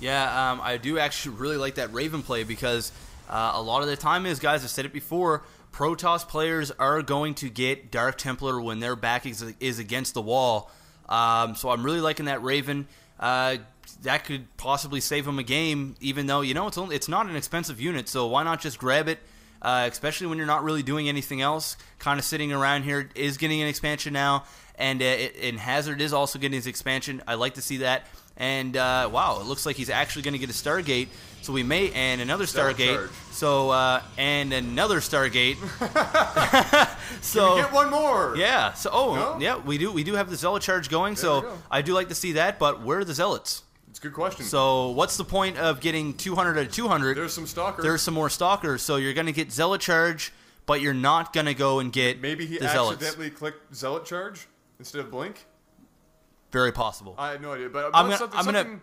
Yeah, I do actually really like that Raven play because a lot of the time is, guys, I've said it before, Protoss players are going to get Dark Templar when their back is against the wall. So I'm really liking that Raven. That could possibly save him a game, even though, it's not an expensive unit, so why not just grab it, especially when you're not really doing anything else. Kind of sitting around here is getting an expansion now, and Hazard is also getting his expansion. I like to see that. And, wow, it looks like he's actually going to get a Stargate. So we may, and another Stargate. So, and another Stargate. So can we get one more? Yeah. So, no? Yeah, we do have the Zealot charge going. So I do like to see that. But where are the Zealots? It's a good question. So what's the point of getting 200 out of 200? There's some Stalkers. There's some more Stalkers. So you're going to get Zealot charge, but you're not going to go and get maybe he the Zealots. accidentally clicked Zealot charge instead of Blink. Very possible. I have no idea, but I'm gonna.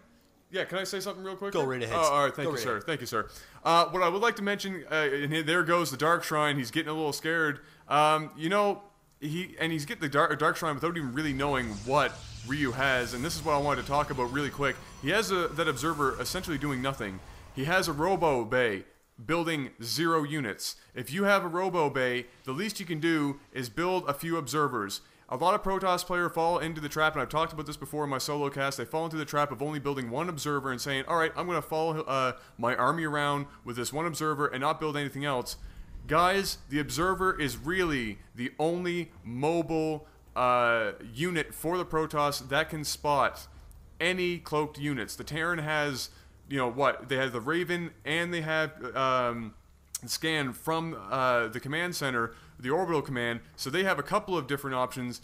Yeah, can I say something real quick? Go right ahead. Oh, all right, thank you, sir. Thank you, sir. What I would like to mention, and there goes the Dark Shrine. He's getting a little scared. He's getting the Dark Shrine without even really knowing what Ryu has, and this is what I wanted to talk about really quick. He has that Observer essentially doing nothing. He has a Robo Bay building 0 units. If you have a Robo Bay, the least you can do is build a few Observers. A lot of Protoss players fall into the trap, and I've talked about this before in my solo cast. They fall into the trap of only building one Observer and saying, all right, I'm going to follow my army around with this one Observer and not build anything else. Guys, the Observer is really the only mobile unit for the Protoss that can spot any cloaked units. The Terran has, they have the Raven, and they have scan from the command center, the orbital command, so they have a couple of different options.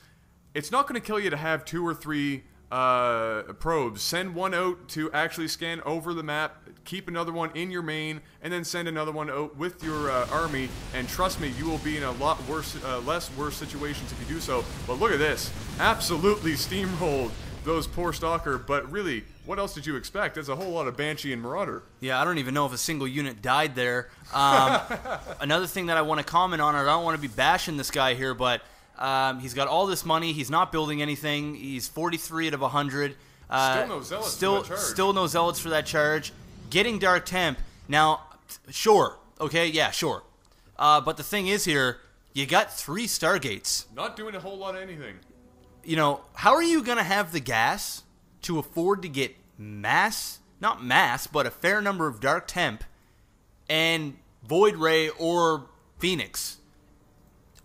It's not going to kill you to have 2 or 3 probes. Send one out to actually scan over the map, keep another one in your main, and then send another one out with your army, and trust me, you will be in a lot worse, less worse situations if you do so. But look at this. Absolutely steamrolled those poor Stalker, but really, what else did you expect? There's a whole lot of Banshee and Marauder. Yeah, I don't even know if a single unit died there. Another thing that I want to comment on, I don't want to be bashing this guy here, but he's got all this money. He's not building anything. He's 43 out of 100. Still no Zealots for that charge. Still no Zealots for that charge. Getting Dark Temp. Now, sure. Okay, yeah, sure. But the thing is here, you got 3 Stargates. Not doing a whole lot of anything. How are you going to have the gas to afford to get not mass, but a fair number of Dark Temp and Void Ray or Phoenix?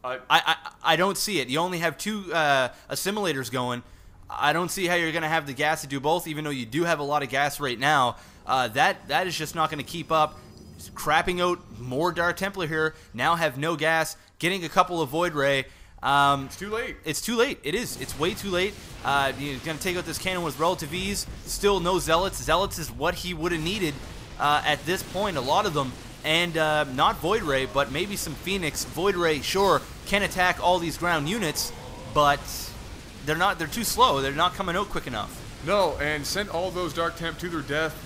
I don't see it. You only have 2 assimilators going. I don't see how you're going to have the gas to do both, even though you do have a lot of gas right now. That is just not going to keep up. Crapping out more Dark Templar here, now have no gas, getting a couple of Void Ray. It's too late. It's too late. It is. It's way too late. You're going to take out this cannon with relative ease. Still no Zealots. Zealots is what he would have needed at this point, a lot of them. And not Void Ray, but maybe some Phoenix. Void Ray, sure, can attack all these ground units, but they're too slow. They're not coming out quick enough. No, and sent all those Dark Temp to their death.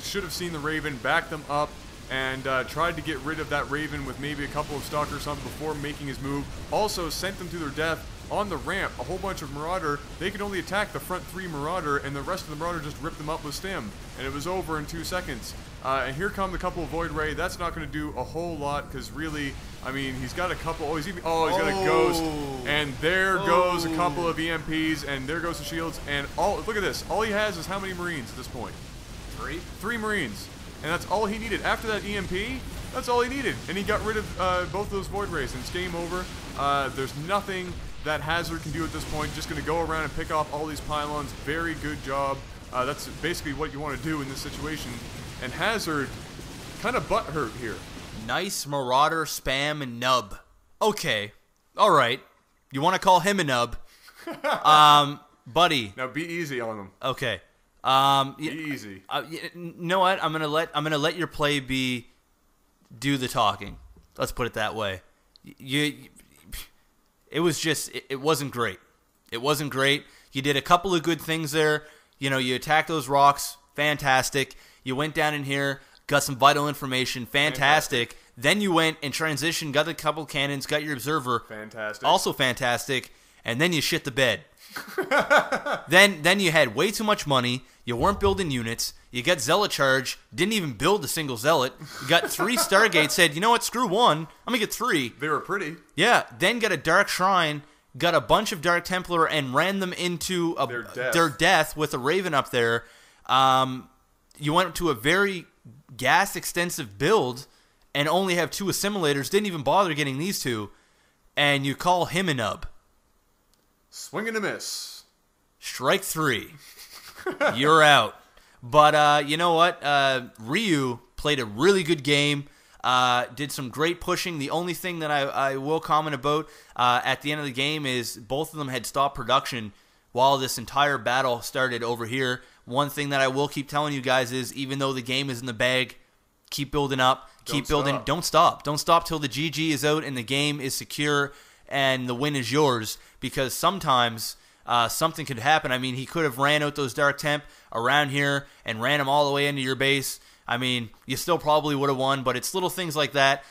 Should have seen the Raven, back them up, and tried to get rid of that Raven with maybe a couple of Stalkers or something before making his move. Also sent them to their death on the ramp. A whole bunch of Marauder. They could only attack the front 3 Marauder, and the rest of the Marauder just ripped them up with Stim. And it was over in 2 seconds. And here come the couple of Void Ray. That's not going to do a whole lot, because really, I mean, he's got a couple. He's got a Ghost. And there goes a couple of EMPs, and there goes the shields. And look at this. All he has is how many Marines at this point? 3? 3 Marines. And that's all he needed. After that EMP, that's all he needed. And he got rid of both those Void Rays, and it's game over. There's nothing that Hazard can do at this point. Just going to go around and pick off all these pylons. Very good job. That's basically what you want to do in this situation. And Hazard kind of butthurt here. Nice Marauder, spam, and nub. Okay. All right. You want to call him a nub. Buddy. Now be easy on him. Okay. Be easy. You know what? I'm gonna let your play do the talking. Let's put it that way. It wasn't great. It wasn't great. You did a couple of good things there. You attacked those rocks. Fantastic. You went down in here, got some vital information. Fantastic. Then you went and transitioned, got a couple cannons, got your observer. Fantastic. Also fantastic. and then you shit the bed. Then you had way too much money. You weren't building units. You got Zealot Charge. Didn't even build a single Zealot. You got 3 Stargates. Said, you know what? Screw 1. I'm gonna get 3. They were pretty. Yeah. Then got a Dark Shrine. Got a bunch of Dark Templar and ran them into their death with a Raven up there. You went to a very gas extensive build and only have 2 assimilators. Didn't even bother getting these 2, and you call him a nub. Swing and a miss. Strike 3. You're out. But you know what? Ryu played a really good game. Did some great pushing. The only thing that I will comment about at the end of the game is both of them had stopped production while this entire battle started over here. One thing that I will keep telling you guys is, even though the game is in the bag, keep building up. Keep building. Don't stop. Don't stop till the GG is out and the game is secure and the win is yours, because sometimes something could happen. I mean, he could have ran out those Dark Temp around here and ran them all the way into your base. I mean, you still probably would have won, but it's little things like that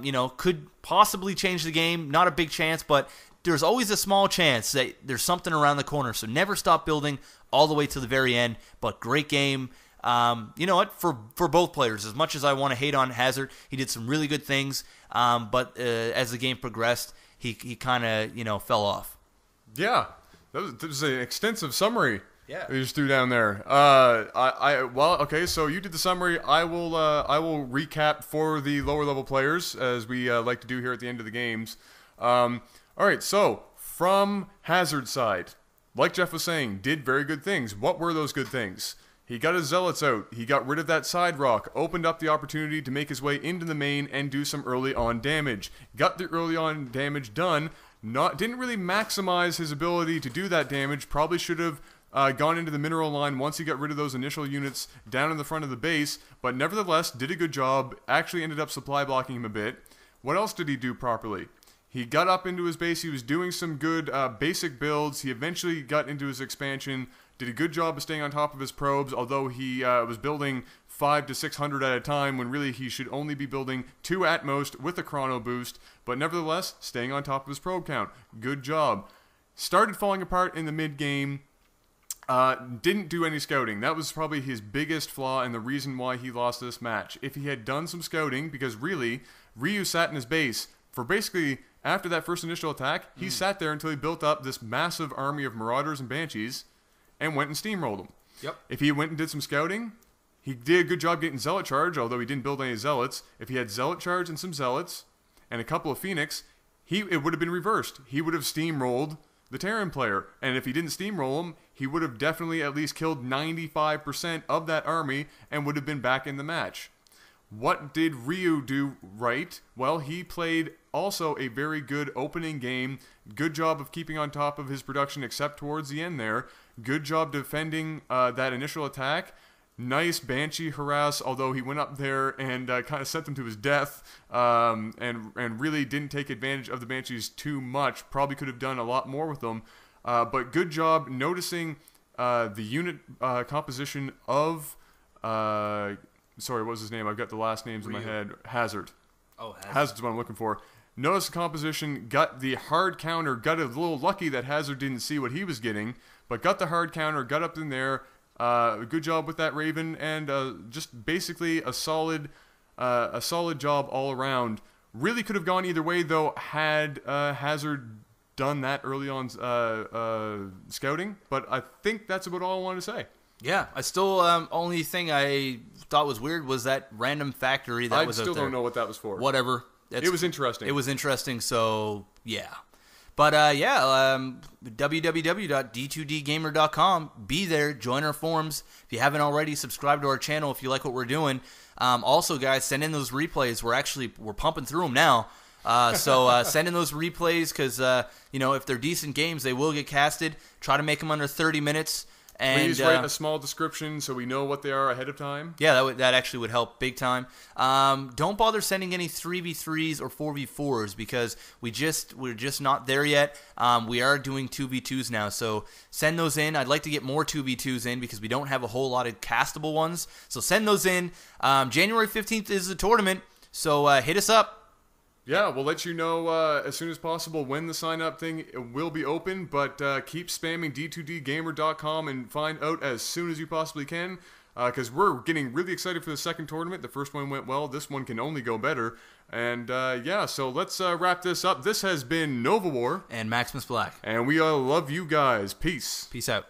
you know, could possibly change the game. Not a big chance, but there's always a small chance that there's something around the corner. So never stop building all the way to the very end. But great game. You know what? For both players, as much as I want to hate on Hazard, he did some really good things. But as the game progressed, he kind of, you know, fell off. Yeah, that was an extensive summary. Yeah, you just threw down there. Well, okay. So you did the summary. I will recap for the lower level players, as we like to do here at the end of the games. All right. So from Hazard's side, like Jeff was saying, did very good things. What were those good things? He got his Zealots out. He got rid of that side rock, opened up the opportunity to make his way into the main and do some early on damage. Got the early on damage done. Didn't really maximize his ability to do that damage. Probably should have gone into the mineral line once he got rid of those initial units down in the front of the base, but nevertheless did a good job. Actually ended up supply blocking him a bit. What else did he do properly? He got up into his base. He was doing some good basic builds. He eventually got into his expansion. Did a good job of staying on top of his probes, although he was building 500 to 600 at a time, when really he should only be building 2 at most with a chrono boost, but nevertheless, staying on top of his probe count. Good job. Started falling apart in the mid-game. Didn't do any scouting. That was probably his biggest flaw and the reason why he lost this match. If he had done some scouting, because really, Ryu sat in his base for basically, after that first initial attack, he sat there until he built up this massive army of Marauders and Banshees, and went and steamrolled them. Yep. If he went and did some scouting, he did a good job getting Zealot Charge, although he didn't build any Zealots. If he had Zealot Charge and some Zealots, and a couple of Phoenix, it would have been reversed. He would have steamrolled the Terran player, and if he didn't steamroll him, he would have definitely at least killed 95% of that army, and would have been back in the match. What did Ryu do right? Well, he played also a very good opening game. Good job of keeping on top of his production, except towards the end there. Good job defending that initial attack. Nice Banshee harass, although he went up there and kind of sent them to his death, and really didn't take advantage of the Banshees too much. Probably could have done a lot more with them. But good job noticing the unit composition of... sorry, what was his name? I've got the last names Ryu. in my head. Hazard. Oh, Hazard. Hazard's what I'm looking for. Notice the composition, got the hard counter, got a little lucky that Hazard didn't see what he was getting, but got the hard counter, got up in there. Good job with that Raven, and just basically a solid job all around. Really could have gone either way, though, had Hazard done that early on scouting, but I think that's about all I wanted to say. Yeah, I still only thing I thought was weird was that random factory that was out there. I still don't know what that was for. Whatever. It was interesting. It was interesting, so yeah. But www.d2dgamer.com. Be there. Join our forums. If you haven't already, subscribe to our channel if you like what we're doing. Also, guys, send in those replays. We're pumping through them now. So send in those replays because you know, if they're decent games, they will get casted. Try to make them under 30 minutes. And, please write a small description so we know what they are ahead of time. Yeah, that actually would help big time. Don't bother sending any 3v3s or 4v4s because we're just not there yet. We are doing 2v2s now, so send those in. I'd like to get more 2v2s in because we don't have a whole lot of castable ones. So send those in. January 15th is the tournament, so hit us up. Yeah, we'll let you know as soon as possible when the sign-up thing will be open, but keep spamming d2dgamer.com and find out as soon as you possibly can, because we're getting really excited for the second tournament. The first one went well. This one can only go better. And, yeah, so let's wrap this up. This has been Nova War. And Maximus Black. And we love you guys. Peace. Peace out.